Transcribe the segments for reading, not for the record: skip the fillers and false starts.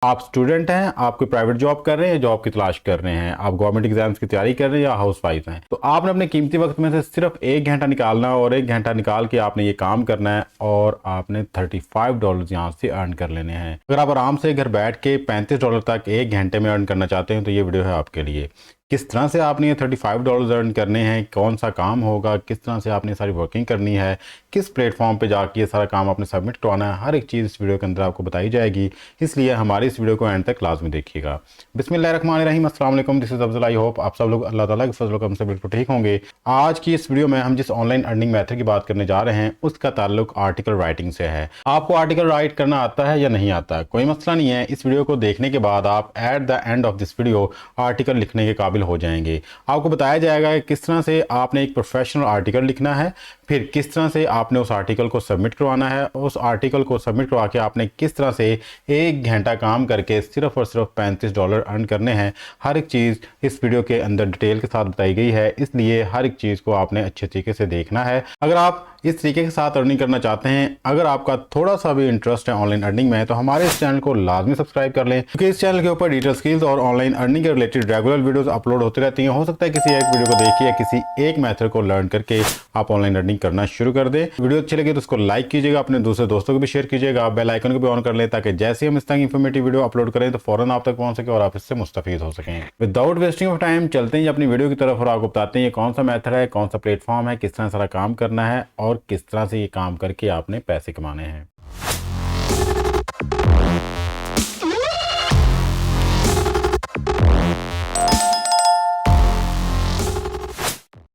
आप स्टूडेंट हैं, आप कोई प्राइवेट जॉब कर रहे हैं, जॉब की तलाश कर रहे हैं, आप गवर्नमेंट एग्जाम्स की तैयारी कर रहे हैं या हाउस वाइफ हैं, तो आपने अपने कीमती वक्त में से सिर्फ 1 घंटा निकालना है और 1 घंटा निकाल के आपने ये काम करना है और आपने $35 यहाँ से अर्न कर लेने हैं। अगर आप आराम से घर बैठ के $35 तक 1 घंटे में अर्न करना चाहते हैं तो ये वीडियो है आपके लिए। किस तरह से आपने ये $35 अर्न करने हैं, कौन सा काम होगा, किस तरह से आपने सारी वर्किंग करनी है, किस प्लेटफॉर्म पे जाके ये सारा काम आपने सबमिट करवाना है, हर एक चीज़ इस वीडियो के अंदर आपको बताई जाएगी। इसलिए हमारी इस वीडियो को एंड तक लाजमी देखिएगा। बिस्मिल्लाहिर्रहमानिर्रहीम, अस्सलाम वालेकुम, this is Afzal. I hope आप सब लोग अल्लाह ताला के फजल करम से बिल्कुल ठीक होंगे। आज की इस वीडियो में हम जिस ऑनलाइन अर्निंग मेथड की बात करने जा रहे हैं उसका ताल्लुक आर्टिकल राइटिंग से है। आपको आर्टिकल राइट करना आता है या नहीं आता, कोई मसला नहीं है। इस वीडियो को देखने के बाद आप at the end of this video article लिखने के काबिल हो जाएंगे। आपको बताया जाएगा कि किस तरह से आपने एक प्रोफेशनल आर्टिकल लिखना है, फिर किस तरह से आपने उस आर्टिकल को सबमिट करवाना है, उस आर्टिकल को सबमिट करवा के आपने किस तरह से 1 घंटा काम करके सिर्फ और सिर्फ $35 अर्न करने हैं। हर एक चीज़ इस वीडियो के अंदर डिटेल के साथ बताई गई है, इसलिए हर एक चीज़ को आपने अच्छे तरीके से देखना है। अगर आप इस तरीके के साथ अर्निंग करना चाहते हैं, अगर आपका थोड़ा सा भी इंटरेस्ट है ऑनलाइन अर्निंग में, तो हमारे इस चैनल को लाजमी सब्सक्राइब कर लें, क्योंकि इस चैनल के ऊपर डिजिटल स्किल्स और ऑनलाइन अर्निंग के रिलेटेड रेगुलर वीडियोस अपलोड होती रहती हैं। हो सकता है किसी एक वीडियो को देखिए या किसी एक मेथड को लर्न करके आप ऑनलाइन अर्निंग करना शुरू कर दें। वीडियो अच्छी लगे तो उसको लाइक कीजिएगा, अपने दूसरे दोस्तों को भी शेयर कीजिएगा, बेल आइकन को भी ऑन कर लें ताकि जैसे हम इस तरह की इंफॉर्मेटिव वीडियो अपलोड करें तो फौरन आप तक पहुंच सके और आप इससे मुस्तफीद हो सकें। विदाउट वेस्टिंग ऑफ टाइम चलते हैं अपनी वीडियो की तरफ और आपको बताते हैं ये कौन सा मेथड है, कौन सा प्लेटफॉर्म है, किस तरह सारा काम करना है और किस तरह से ये काम करके आपने पैसे कमाने हैं।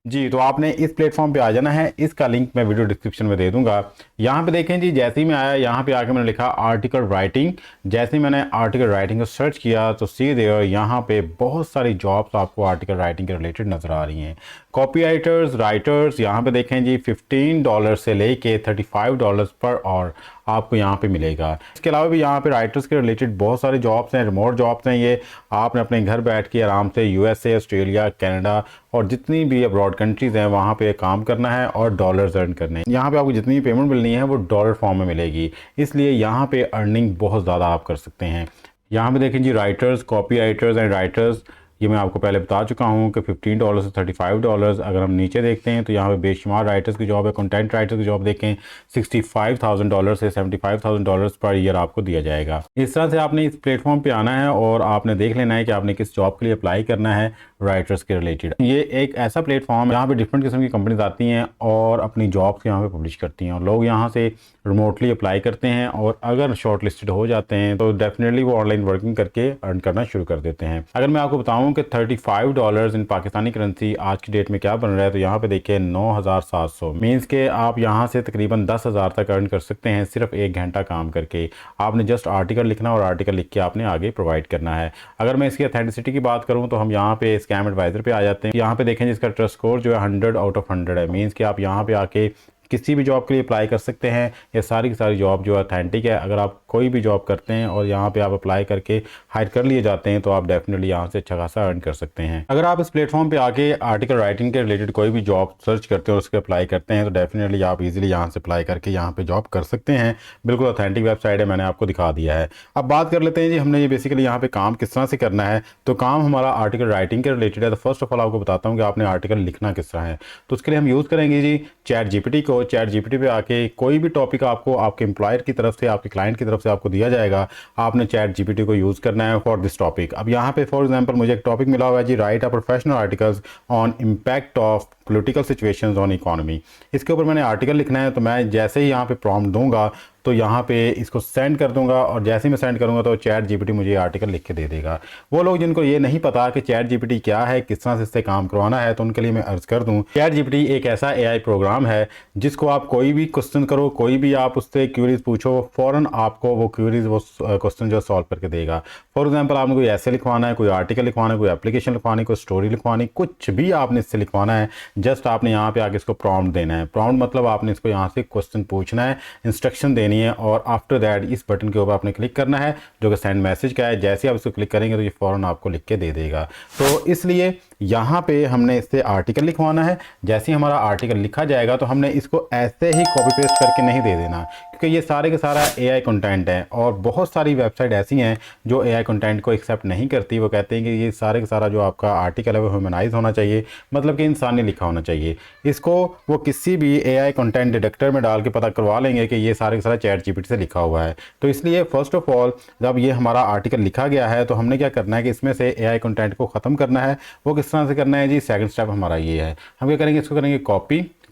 जी, तो आपने इस प्लेटफॉर्म पे आ जाना है। इसका लिंक मैं वीडियो डिस्क्रिप्शन में दे दूंगा। यहाँ पे देखें जी, जैसे ही मैं आया यहाँ पे आके मैंने लिखा आर्टिकल राइटिंग। जैसे ही मैंने आर्टिकल राइटिंग को सर्च किया तो सीधे यहाँ पे बहुत सारी जॉब्स आपको आर्टिकल राइटिंग के रिलेटेड नज़र आ रही हैं। कॉपी राइटर्स यहाँ पे देखें जी, $15 से लेके $35 पर आवर आपको यहाँ पे मिलेगा। इसके अलावा भी यहाँ पे राइटर्स के रिलेटेड बहुत सारे जॉब्स हैं, रिमोट जॉब्स हैं। ये आपने अपने घर बैठ के आराम से USA, ऑस्ट्रेलिया, कनाडा और जितनी भी अब्रॉड कंट्रीज़ हैं वहाँ पे काम करना है और डॉलर्स अर्न करने हैं। यहाँ पे आपको जितनी भी पेमेंट मिलनी है वो डॉलर फॉर्म में मिलेगी, इसलिए यहाँ पे अर्निंग बहुत ज़्यादा आप कर सकते हैं। यहाँ पे देखें जी, writers, copy writers and writers, ये मैं आपको पहले बता चुका हूँ कि $15 से $35। अगर हम नीचे देखते हैं तो यहाँ पे बेशुमार राइटर्स की जॉब है। कंटेंट राइटर की जॉब देखें, $65,000 से $75,000 पर ईयर आपको दिया जाएगा। इस तरह से आपने इस प्लेटफॉर्म पे आना है और आपने देख लेना है कि आपने किस जॉब के लिए अप्लाई करना है राइटर्स के रिलेटेड। ये एक ऐसा प्लेटफॉर्म है जहाँ पे डिफरेंट किस्म की कंपनीज आती हैं और अपनी जॉब्स यहाँ पे पब्लिश करती हैं और लोग यहाँ से रिमोटली अप्लाई करते हैं और अगर शॉर्ट लिस्टेड हो जाते हैं तो डेफिनेटली वो ऑनलाइन वर्किंग करके अर्न करना शुरू कर देते हैं। अगर मैं आपको बताऊं कि $35 इन पाकिस्तानी करेंसी आज की डेट में क्या बन रहा है, तो यहाँ पे देखिए 9,700 मीन्स के आप यहाँ से तकरीबन 10,000 तक अर्न कर सकते हैं सिर्फ 1 घंटा काम करके। आपने जस्ट आर्टिकल लिखना और आर्टिकल लिख के आपने आगे प्रोवाइड करना है। अगर मैं इसकी अथेंटिसिटी की बात करूँ तो हम यहाँ पे स्कैम एडवाइजर पे आ जाते हैं। यहाँ पे देखें जिसका ट्रस्ट स्कोर जो है 100 आउट ऑफ 100 है। मीन्स कि आप यहाँ पे आके किसी भी जॉब के लिए अप्लाई कर सकते हैं। ये सारी की सारी जॉब जो अथेंटिक है। अगर आप कोई भी जॉब करते हैं और यहाँ पे आप अप्लाई करके हायर कर लिए जाते हैं तो आप डेफिनेटली यहाँ से अच्छा खासा अर्न कर सकते हैं। अगर आप इस प्लेटफॉर्म पे आके आर्टिकल राइटिंग के रिलेटेड कोई भी जॉब सर्च करते हैं और उसके अप्लाई करते हैं तो डेफिनेटली आप इजीली यहाँ से अप्लाई करके यहाँ पे जॉब कर सकते हैं। बिल्कुल अथेंटिक वेबसाइट है, मैंने आपको दिखा दिया है। अब बात कर लेते हैं जी, हमने ये बेसिकली यहाँ पे काम किस तरह से करना है। तो काम हमारा आर्टिकल राइटिंग के रिलेटेड है। तो फर्स्ट ऑफ ऑल आपको बताता हूँ कि आपने आर्टिकल लिखना किस तरह है। तो उसके लिए हम यूज़ करेंगे जी चैट जीपीटी को। चैट जीपीटी पे आके कोई भी टॉपिक आपको आपके एम्प्लॉयर की तरफ से, आपके क्लाइंट की तरफ से आपको दिया जाएगा, आपने चैट जीपीटी को यूज़ करना है फॉर दिस टॉपिक। अब यहाँ पे फॉर एग्जांपल मुझे एक टॉपिक मिला हुआ है जी, write a professional articles on impact of political situations on economy. इसके ऊपर मैंने आर्टिकल लिखना है। तो मैं जैसे ही यहाँ पे प्रॉम्प्ट दूंगा तो यहाँ पे इसको सेंड कर दूंगा और जैसे ही मैं सेंड करूंगा तो चैट जीपीटी मुझे आर्टिकल लिख के दे देगा। वो लोग जिनको ये नहीं पता कि चैट जीपीटी क्या है, किस तरह से इससे काम करवाना है, तो उनके लिए मैं अर्ज कर दूं, चैट जीपीटी एक ऐसा एआई प्रोग्राम है जिसको आप कोई भी क्वेश्चन करो, कोई भी आप उससे क्वेरीज पूछो, फ़ौरन आपको वो क्वेरीज, वो क्वेश्चन जो सॉल्व करके देगा। फॉर एग्जाम्पल आपने कोई ऐसे लिखवाना है, कोई आर्टिकल लिखवाना है, कोई एप्लीकेशन लिखवानी, कोई स्टोरी लिखवानी, कुछ भी आपने इससे लिखवाना है, जस्ट आपने यहाँ पे आके इसको प्रॉम्प्ट देना है। प्रॉम्प्ट मतलब आपने इसको यहाँ से क्वेश्चन पूछना है, इंस्ट्रक्शन देनी है और आफ्टर दैट इस बटन के ऊपर आपने क्लिक करना है जो कि सेंड मैसेज का है। जैसे आप इसको क्लिक करेंगे तो ये फ़ौरन आपको लिख के दे देगा। तो इसलिए यहाँ पे हमने इससे आर्टिकल लिखवाना है। जैसे ही हमारा आर्टिकल लिखा जाएगा तो हमने इसको ऐसे ही कॉपी पेस्ट करके नहीं दे देना, क्योंकि ये सारे के सारा AI कंटेंट है और बहुत सारी वेबसाइट ऐसी हैं जो AI कंटेंट को एक्सेप्ट नहीं करती। वो कहते हैं कि ये सारे का सारा जो आपका आर्टिकल है वो ह्यूमनाइज होना चाहिए, मतलब कि इंसानी लिखा होना चाहिए। इसको वो किसी भी AI कंटेंट डिटेक्टर में डाल के पता करवा लेंगे कि ये सारे का सारा ChatGPT से लिखा हुआ है। तो इसलिए फर्स्ट ऑफ ऑल जब ये हमारा आर्टिकल लिखा गया है तो हमने क्या करना है कि इसमें से AI कंटेंट को ख़त्म करना है। वो किस तरह से करना है जी, सेकंड स्टेप हमारा ये है। हम क्या करेंगे, इसको करेंगे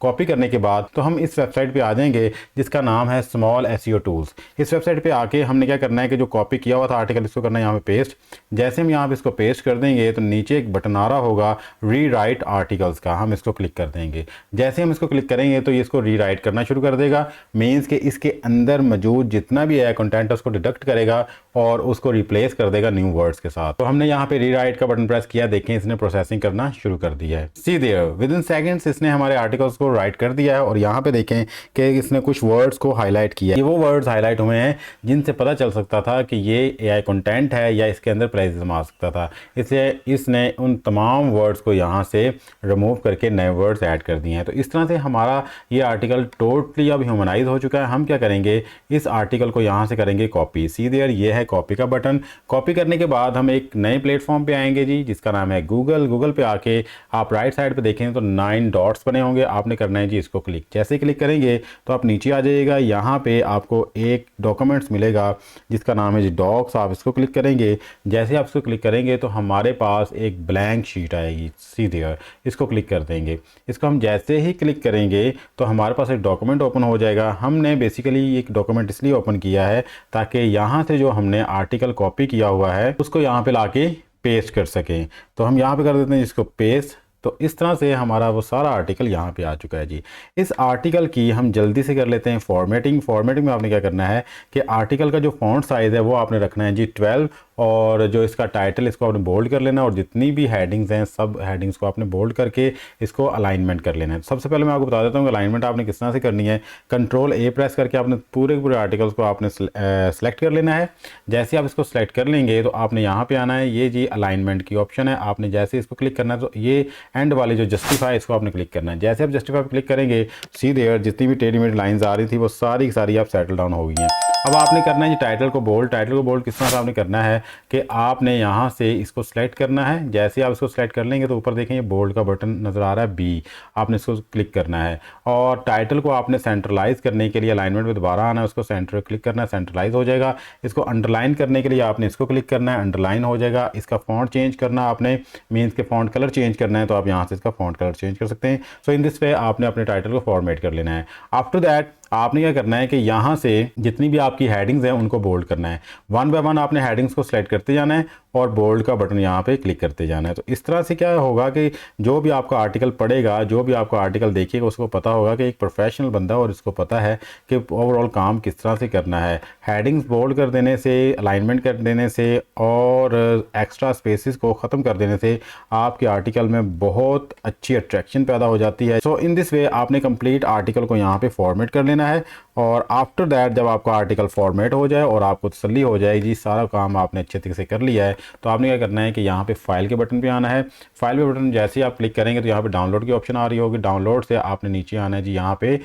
कॉपी करने के बाद तो हम इस वेबसाइट पे आ जाएंगे जिसका नाम है स्मॉल SEO टूल्स। इस वेबसाइट पे आके हमने क्या करना है कि जो कॉपी किया हुआ था आर्टिकल इसको करना है यहाँ पे पेस्ट। जैसे हम यहाँ पे इसको पेस्ट कर देंगे तो नीचे एक बटन आ रहा होगा रीराइट आर्टिकल्स का, हम इसको क्लिक कर देंगे। जैसे हम इसको क्लिक करेंगे तो ये इसको रीराइट करना शुरू कर देगा। मीन्स के इसके अंदर मौजूद जितना भी है कंटेंट है उसको डिडक्ट करेगा और उसको रिप्लेस कर देगा न्यू वर्ड्स के साथ। तो हमने यहाँ पे रीराइट का बटन प्रेस किया, देखें इसने प्रोसेसिंग करना शुरू कर दिया है। सी देयर विद इन सेकेंड्स इसने हमारे आर्टिकल्स को राइट कर दिया है और यहाँ पे देखें कि इसने कुछ वर्ड्स को हाईलाइट किया। ये वो वर्ड्स हाईलाइट हुए हैं जिनसे पता चल सकता था कि ये AI कंटेंट है या इसके अंदर प्लेजरिज्म आ सकता था, इसलिए इसने उन तमाम वर्ड्स को यहाँ से रिमूव करके नए वर्ड्स ऐड कर दिए हैं। तो इस तरह से हमारा ये आर्टिकल टोटली अब ह्यूमनाइज हो चुका है। हम क्या करेंगे, इस आर्टिकल को यहाँ से करेंगे कॉपी। सी देयर ये है कॉपी का बटन। कॉपी करने के बाद हम एक नए प्लेटफॉर्म पे आएंगे जी जिसका नाम है गूगल पे आके आप राइट साइड पे देखेंगे तो 9 डॉट्स बने होंगे, आपने करना है जी इसको क्लिक। जैसे क्लिक करेंगे तो आप नीचे आ जाइएगा, यहाँ पे आपको एक डॉक्यूमेंट्स मिलेगा जिसका नाम है जी डॉक्स, आप इसको क्लिक करेंगे। जैसे आप इसको क्लिक करेंगे तो हमारे पास एक ब्लैंक शीट आएगी, सी देयर इसको क्लिक कर देंगे। इसको हम जैसे ही क्लिक करेंगे तो हमारे पास एक डॉक्यूमेंट ओपन हो जाएगा। हमने बेसिकली एक डॉक्यूमेंट इसलिए ओपन किया है ताकि यहाँ से जो हमने आर्टिकल कॉपी किया हुआ है उसको यहाँ पे लाके पेस्ट कर सकें। तो हम यहाँ पे कर देते हैं इसको पेस्ट। तो इस तरह से हमारा वो सारा आर्टिकल यहाँ पे आ चुका है जी। इस आर्टिकल की हम जल्दी से कर लेते हैं फॉर्मेटिंग में आपने क्या करना है कि आर्टिकल का जो फॉन्ट साइज़ है वो आपने रखना है जी 12 और जो इसका टाइटल इसको आपने बोल्ड कर लेना और जितनी भी हेडिंग्स हैं सब हेडिंग्स को आपने बोल्ड करके इसको अलाइनमेंट कर लेना है। सबसे पहले मैं आपको बता देता हूँ कि अलाइनमेंट आपने किस तरह से करनी है। Ctrl+A प्रेस करके आपने पूरे आर्टिकल्स को आपने सेलेक्ट कर लेना है। जैसे आप इसको सेलेक्ट कर लेंगे तो आपने यहाँ पे आना है, ये जी अलाइनमेंट की ऑप्शन है, आपने जैसे इसको क्लिक करना है तो ये एंड वाली जो जस्टिफाई इसको आपने क्लिक करना है। जैसे आप जस्टिफाई पर क्लिक करेंगे सी देयर जितनी भी टेढ़ी मेढ़ी लाइन्स आ रही थी वो सारी की सारी आप सेटल डाउन हो गई हैं। अब आपने करना है जी टाइटल को बोल्ड किस तरह से आपने करना है कि आपने यहाँ से इसको सेलेक्ट करना है। जैसे आप इसको सेलेक्ट कर लेंगे तो ऊपर देखें ये बोल्ड का बटन नज़र आ रहा है B, आपने इसको क्लिक करना है और टाइटल को आपने सेंट्रलाइज करने के लिए अलाइनमेंट में दोबारा आना है, उसको सेंटर क्लिक करना है, सेंट्रलाइज हो जाएगा। इसको अंडरलाइन करने के लिए आपने इसको क्लिक करना है, अंडरलाइन हो जाएगा। इसका फॉन्ट चेंज करना आपने मीन्स के फॉन्ट कलर चेंज करना है तो आप यहाँ से इसका फॉन्ट कलर चेंज कर सकते हैं। सो इन दिस वे आपने अपने टाइटल को फॉर्मेट कर लेना है। आफ्टर दैट आपने क्या करना है कि यहाँ से जितनी भी आपकी हेडिंग्स हैं उनको बोल्ड करना है। वन बाय वन आपने हेडिंग्स को सिलेक्ट करते जाना है और बोल्ड का बटन यहाँ पे क्लिक करते जाना है। तो इस तरह से क्या होगा कि जो भी आपका आर्टिकल पढ़ेगा, जो भी आपका आर्टिकल देखिएगा उसको पता होगा कि एक प्रोफेशनल बंदा और इसको पता है कि ओवरऑल काम किस तरह से करना है। हेडिंग्स बोल्ड कर देने से, अलाइनमेंट कर देने से और एक्स्ट्रा स्पेसिस को ख़त्म कर देने से आपके आर्टिकल में बहुत अच्छी अट्रैक्शन पैदा हो जाती है। सो इन दिस वे आपने कंप्लीट आर्टिकल को यहाँ पे फॉर्मेट कर लेना है और आफ्टर दैट जब आपका आर्टिकल फॉर्मेट हो जाए और आपको तसल्ली हो जाएगी सारा काम आपने अच्छे तरीके से कर लिया है तो आपने क्या करना है कि यहाँ पे फाइल के बटन पे आना है। फाइल पे बटन जैसे ही आप क्लिक करेंगे तो यहाँ पे डाउनलोड की ऑप्शन आ रही होगी। डाउनलोड से आपने नीचे आना है जी, यहाँ पे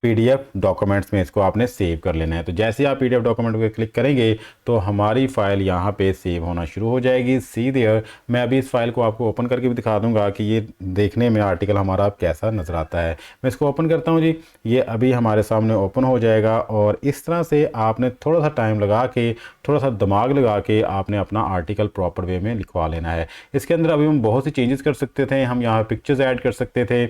PDF डॉक्यूमेंट्स में इसको आपने सेव कर लेना है। तो जैसे आप PDF डॉक्यूमेंट पे क्लिक करेंगे तो हमारी फ़ाइल यहाँ पे सेव होना शुरू हो जाएगी। सी देयर मैं अभी इस फाइल को आपको ओपन करके भी दिखा दूंगा कि ये देखने में आर्टिकल हमारा कैसा नज़र आता है। मैं इसको ओपन करता हूँ जी, ये अभी हमारे सामने ओपन हो जाएगा और इस तरह से आपने थोड़ा सा टाइम लगा के, थोड़ा सा दिमाग लगा के आपने अपना आर्टिकल प्रॉपर वे में लिखवा लेना है। इसके अंदर अभी हम बहुत सी चेंजेस कर सकते थे, हम यहाँ पिक्चर्स ऐड कर सकते थे,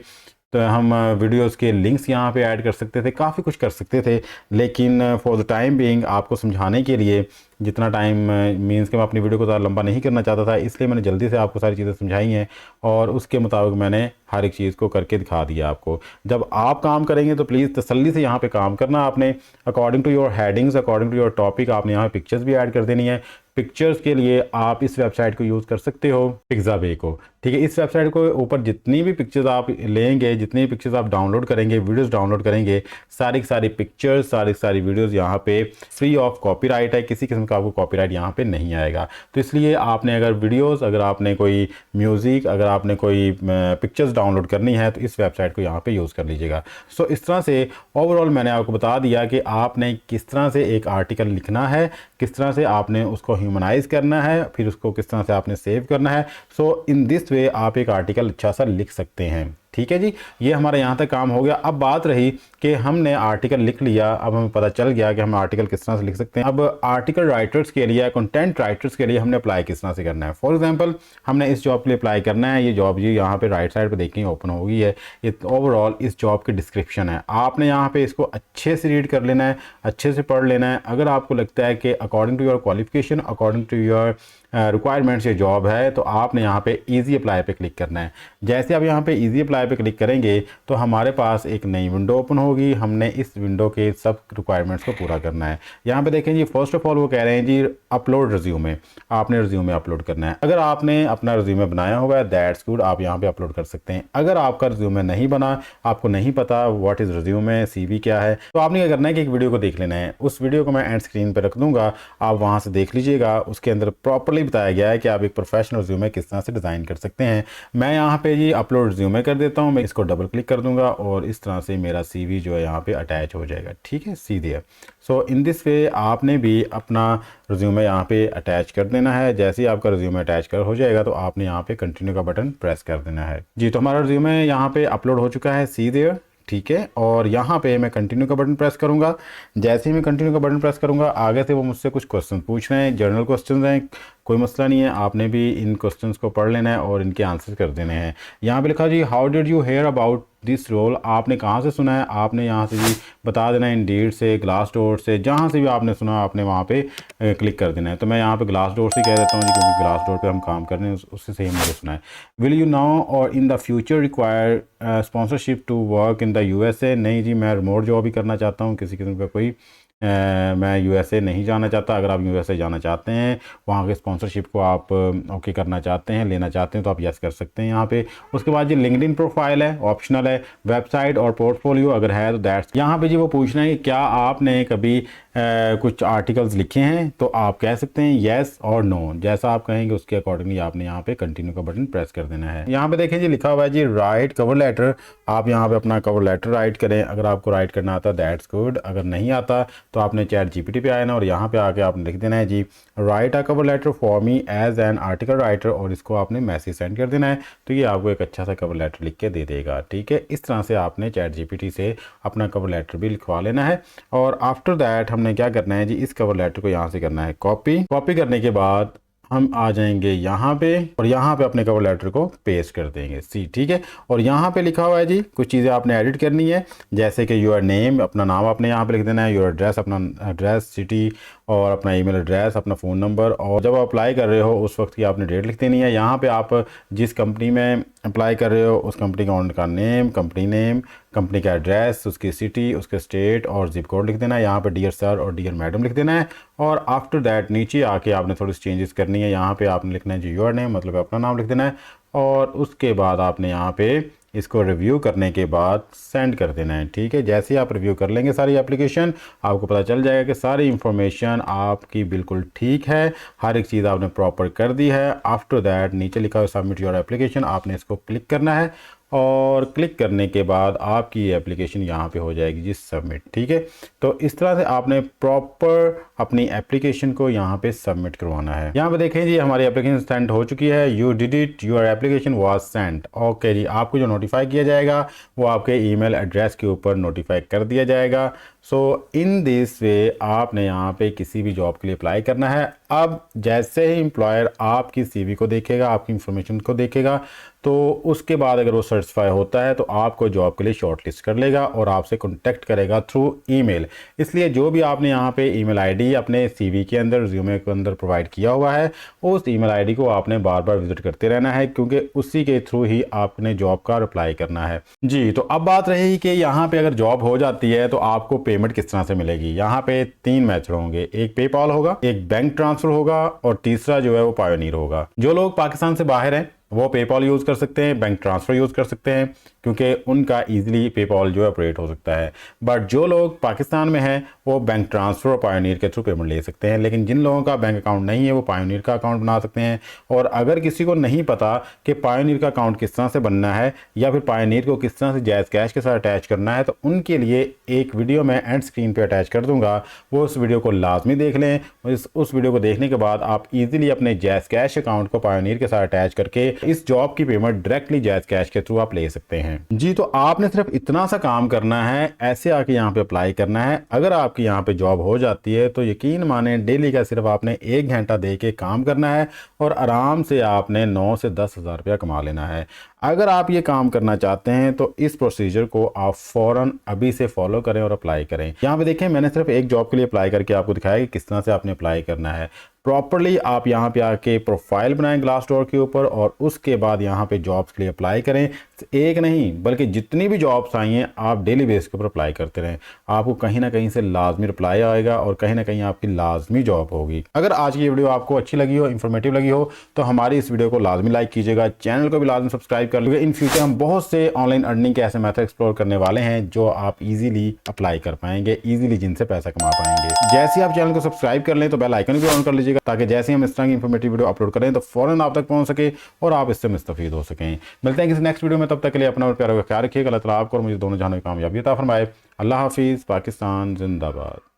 तो हम वीडियोस के लिंक्स यहाँ पे ऐड कर सकते थे, काफ़ी कुछ कर सकते थे। लेकिन फॉर द टाइम बीइंग आपको समझाने के लिए जितना टाइम मीन्स कि मैं अपनी वीडियो को ज़्यादा लंबा नहीं करना चाहता था, इसलिए मैंने जल्दी से आपको सारी चीज़ें समझाई हैं और उसके मुताबिक मैंने हर एक चीज़ को करके दिखा दिया आपको। जब आप काम करेंगे तो प्लीज़ तसल्ली से यहाँ पे काम करना आपने, according to your headings, according to your topic आपने यहाँ पिक्चर्स भी ऐड कर देनी है। पिक्चर्स के लिए आप इस वेबसाइट को यूज़ कर सकते हो, पिक्साबे को। ठीक है, इस वेबसाइट को ऊपर जितनी भी पिक्चर्स आप लेंगे, जितनी भी पिक्चर्स आप डाउनलोड करेंगे, वीडियोस डाउनलोड करेंगे, सारी की सारी पिक्चर्स, सारी की सारी वीडियोस यहाँ पे फ्री ऑफ कॉपीराइट है, किसी किस्म का आपको कॉपीराइट यहाँ पे नहीं आएगा। तो इसलिए आपने अगर वीडियोस, अगर आपने कोई म्यूज़िक, अगर आपने कोई पिक्चर्स डाउनलोड करनी है तो इस वेबसाइट को यहाँ पे यूज़ कर लीजिएगा। सो इस तरह से ओवरऑल मैंने आपको बता दिया कि आपने किस तरह से एक आर्टिकल लिखना है, किस तरह से आपने उसको ह्यूमनाइज करना है, फिर उसको किस तरह से आपने सेव करना है। सो इन दिस वे आप एक आर्टिकल अच्छा सा लिख सकते हैं। ठीक है जी, ये हमारा यहाँ तक काम हो गया। अब बात रही कि हमने आर्टिकल लिख लिया, अब हमें पता चल गया कि हम आर्टिकल किस तरह से लिख सकते हैं। अब आर्टिकल राइटर्स के लिए, कंटेंट राइटर्स के लिए हमने अप्लाई किस तरह से करना है। फॉर एग्जांपल हमने इस जॉब के लिए अप्लाई करना है। ये जॉब जी यहाँ पे राइट साइड पे देखें ओपन हो गई है। ये ओवरऑल इस जॉब की डिस्क्रिप्शन है। आपने यहाँ पे इसको अच्छे से रीड कर लेना है, अच्छे से पढ़ लेना है। अगर आपको लगता है कि according to your qualification, according to your requirements ये जॉब है, तो आपने यहाँ पे इजी अप्लाई पे क्लिक करना है। जैसे आप यहाँ पे इजी अप्लाई पे क्लिक करेंगे तो हमारे पास एक नई विंडो ओपन होगी। हमने इस विंडो के सब रिक्वायरमेंट्स को पूरा करना है। यहाँ पे देखें जी, फर्स्ट ऑफ ऑल वो कह रहे हैं जी अपलोड रिज्यूमे। आपने रिज्यूमे अपलोड करना है। अगर आपने अपना रिज्यूमे बनाया हुआ है दैट्स गुड, आप यहाँ पे अपलोड कर सकते हैं। अगर आपका रिज्यूमे नहीं बना, आपको नहीं पता व्हाट इज़ रिज्यूमे, CV क्या है, तो आपने क्या करना है कि एक वीडियो को देख लेना है। उस वीडियो को मैं एंड स्क्रीन पर रख दूंगा, आप वहाँ से देख लीजिएगा। उसके अंदर प्रॉपरली बताया गया है कि आप एक प्रोफेशनल रिज्यूमे किस तरह से डिज़ाइन कर सकते हैं। मैं यहाँ पे जी अपलोड रिज्यूमे कर देता हूँ। मैं इसको डबल क्लिक कर दूंगा और इस तरह से मेरा CV जो है यहाँ पे अटैच हो जाएगा। ठीक है, सीधे। सो इन दिस वे आपने भी अपना रिज्यूमे यहाँ पे अटैच कर देना है। जैसे ही आपका रिज्यूमे अटैच कर हो जाएगा तो आपने यहाँ पे कंटिन्यू का बटन प्रेस कर देना है। जी, तो हमारा रिज्यूमे यहाँ पे अपलोड हो चुका है, सीधे। ठीक है, और यहाँ पे मैं कंटिन्यू का बटन प्रेस करूँगा। जैसे ही मैं कंटिन्यू का बटन प्रेस करूँगा, आगे से वो मुझसे कुछ क्वेश्चन पूछ रहे हैं, जनरल क्वेश्चन हैं, कोई मसला नहीं है। आपने भी इन क्वेश्चंस को पढ़ लेना है और इनके आंसर कर देने हैं। यहाँ पे लिखा जी how did you hear about this role, आपने कहाँ से सुना है। आपने यहाँ से जी बता देना है, इंडीड से, ग्लासडोर से, जहाँ से भी आपने सुना आपने वहाँ पे क्लिक कर देना है। तो मैं यहाँ पे ग्लासडोर से कह देता हूँ जी, क्योंकि ग्लासडोर पे हम काम कर रहे हैं, उससे सही मैंने सुना है। विल यू नाउ और in the future require sponsorship to work in the USA, नहीं जी मैं रिमोट जॉब ही करना चाहता हूँ, किसी किस्म का कोई मैं USA नहीं जाना चाहता। अगर आप USA जाना चाहते हैं, वहाँ के स्पॉन्सरशिप को आप ओके करना चाहते हैं, लेना चाहते हैं, तो आप यस कर सकते हैं यहाँ पे। उसके बाद जी लिंक्डइन प्रोफाइल है, ऑप्शनल है। वेबसाइट और पोर्टफोलियो अगर है तो दैट्स। यहाँ पे जी वो पूछना है कि क्या आपने कभी कुछ आर्टिकल्स लिखे हैं, तो आप कह सकते हैं येस और नो। जैसा आप कहेंगे उसके अकॉर्डिंगली आपने यहाँ पे कंटिन्यू का बटन प्रेस कर देना है। यहाँ पे देखें जी लिखा हुआ है जी राइट कवर लेटर। आप यहाँ पे अपना कवर लेटर राइट करें। अगर आपको राइट करना आता दैट्स गुड, अगर नहीं आता तो आपने ChatGPT पे आया ना और यहाँ पे आके आपने लिख देना है जी write a cover letter for me as an article writer, और इसको आपने मैसेज सेंड कर देना है। तो ये आपको एक अच्छा सा कवर लेटर लिख के दे देगा। ठीक है, इस तरह से आपने ChatGPT से अपना कवर लेटर भी लिखवा लेना है। और आफ्टर दैट हमने क्या करना है जी, इस कवर लेटर को यहाँ से करना है कॉपी करने के बाद हम आ जाएंगे यहाँ पे और यहाँ पे अपने कवर लेटर को पेस्ट कर देंगे। ठीक है, और यहाँ पे लिखा हुआ है जी कुछ चीज़ें आपने एडिट करनी है, जैसे कि योर नेम, अपना नाम आपने यहाँ पे लिख देना है, योर एड्रेस, अपना एड्रेस, सिटी और अपना ईमेल एड्रेस, अपना फ़ोन नंबर, और जब आप अप्लाई कर रहे हो उस वक्त की आपने डेट लिख देनी है। यहाँ पे आप जिस कंपनी में अप्लाई कर रहे हो उस कंपनी का ओनर का नेम, कंपनी का एड्रेस, उसकी सिटी, उसके स्टेट और जिप कोड लिख देना है। यहाँ पे डियर सर और डियर मैडम लिख देना है। और आफ्टर दैट नीचे आके आपने थोड़ी सी चेंजेस करनी है। यहाँ पे आपने लिखना है जी योर नेम, मतलब अपना नाम लिख देना है। और उसके बाद आपने यहाँ पे इसको रिव्यू करने के बाद सेंड कर देना है। ठीक है, जैसे ही आप रिव्यू कर लेंगे सारी एप्लीकेशन, आपको पता चल जाएगा कि सारी इंफॉर्मेशन आपकी बिल्कुल ठीक है, हर एक चीज़ आपने प्रॉपर कर दी है। आफ्टर दैट नीचे लिखा हुआ सबमिट योर एप्लीकेशन, आपने इसको क्लिक करना है और क्लिक करने के बाद आपकी एप्लीकेशन यहाँ पे हो जाएगी जी सबमिट। ठीक है, तो इस तरह से आपने प्रॉपर अपनी एप्लीकेशन को यहाँ पे सबमिट करवाना है। यहाँ पे देखें जी हमारी एप्लीकेशन सेंड हो चुकी है। You did it, your application was sent. Okay जी, आपको जो नोटिफाई किया जाएगा वो आपके ईमेल एड्रेस के ऊपर नोटिफाई कर दिया जाएगा। सो इन दिस वे आपने यहाँ पे किसी भी जॉब के लिए अप्लाई करना है। अब जैसे ही एम्प्लॉयर आपकी CV को देखेगा, आपकी इंफॉर्मेशन को देखेगा, तो उसके बाद अगर वो सर्टिफाई होता है तो आपको जॉब के लिए शॉर्टलिस्ट कर लेगा और आपसे कॉन्टैक्ट करेगा थ्रू ईमेल। इसलिए जो भी आपने यहाँ पे ईमेल आईडी अपने सीवी के अंदर, रिज्यूमे के अंदर प्रोवाइड किया हुआ है, उस ईमेल आईडी को आपने बार बार विजिट करते रहना है, क्योंकि उसी के थ्रू ही आपने जॉब का अप्लाई करना है। जी, तो अब बात रही कि यहाँ पे अगर जॉब हो जाती है तो आपको पेमेंट किस तरह से मिलेगी। यहाँ पे 3 मेथड होंगे, एक पेपॉल होगा, एक बैंक ट्रांसफर होगा और तीसरा जो है वो पायोनियर होगा। जो लोग पाकिस्तान से बाहर हैं वो पेपॉल यूज़ कर सकते हैं, बैंक ट्रांसफ़र यूज़ कर सकते हैं, क्योंकि उनका ईजिली पेपॉल जो है ऑपरेट हो सकता है। बट जो लोग पाकिस्तान में हैं वो बैंक ट्रांसफ़र और पायोनियर के थ्रू पेमेंट ले सकते हैं। लेकिन जिन लोगों का बैंक अकाउंट नहीं है वो पायोनियर का अकाउंट बना सकते हैं। और अगर किसी को नहीं पता कि पायोनियर का अकाउंट किस तरह से बनना है या फिर पायोनियर को किस तरह से जायज़ कैश के साथ अटैच करना है, तो उनके लिए एक वीडियो मैं एंड स्क्रीन पर अटैच कर दूँगा, वो उस वीडियो को लाजमी देख लें। उस वीडियो को देखने के बाद आप ईजिली अपने जायज़ कैश अकाउंट को पायोनियर के साथ अटैच करके इस जॉब की पेमेंट डायरेक्टली जायज़ कैश के थ्रू आप ले सकते हैं। जी, तो आपने सिर्फ इतना सा काम करना है, ऐसे आके यहाँ पे अप्लाई करना है। अगर आपकी यहाँ पे जॉब हो जाती है तो यकीन माने डेली का सिर्फ आपने 1 घंटा दे के काम करना है और आराम से आपने 9 से 10 हज़ार रुपया कमा लेना है। अगर आप ये काम करना चाहते हैं तो इस प्रोसीजर को आप फ़ौरन अभी से फॉलो करें और अप्लाई करें। यहाँ पे देखें, मैंने सिर्फ एक जॉब के लिए अप्लाई करके आपको दिखाया कि किस तरह से आपने अप्लाई करना है। प्रॉपरली आप यहाँ पे आके प्रोफाइल बनाएं ग्लासडोर के ऊपर और उसके बाद यहाँ पे जॉब्स के लिए अप्लाई करें। एक नहीं बल्कि जितनी भी जॉब्स आई हैं आप डेली बेस के ऊपर अप्लाई करते रहें, आपको कहीं ना कहीं से लाजमी रिप्लाई आएगा और कहीं ना कहीं आपकी लाजमी जॉब होगी। अगर आज की ये वीडियो आपको अच्छी लगी हो, इन्फॉर्मेटिव लगी हो, तो हमारी इस वीडियो को लाजमी लाइक कीजिएगा, चैनल को भी लाजमी सब्सक्राइब कर लीजिएगा। इन फ्यूचर हम बहुत से ऑनलाइन अर्निंग के ऐसे मेथड एक्सप्लोर करने वाले हैं जो आप इजीली अप्लाई कर पाएंगे, इजीली जिनसे पैसा कमा पाएंगे। जैसे ही आप चैनल को सब्सक्राइब कर लें तो बेल आइकन भी ऑन कर लीजिएगा, ताकि जैसे ही हम इस तरह की इन्फॉर्मेटिव वीडियो अपलोड करें तो फौरन आप तक पहुंच सके और आप इससे मुस्तफीद हो सकें। मिलते हैं किसी नेक्स्ट वीडियो में, तब तक के लिए अपना और प्यारा का ख्याल रखिएगा। अल्लाह ताला आपको और मुझे दोनों जहानों में कामयाबी अता फरमाए। अल्लाह हाफिज़। पाकिस्तान जिंदाबाद।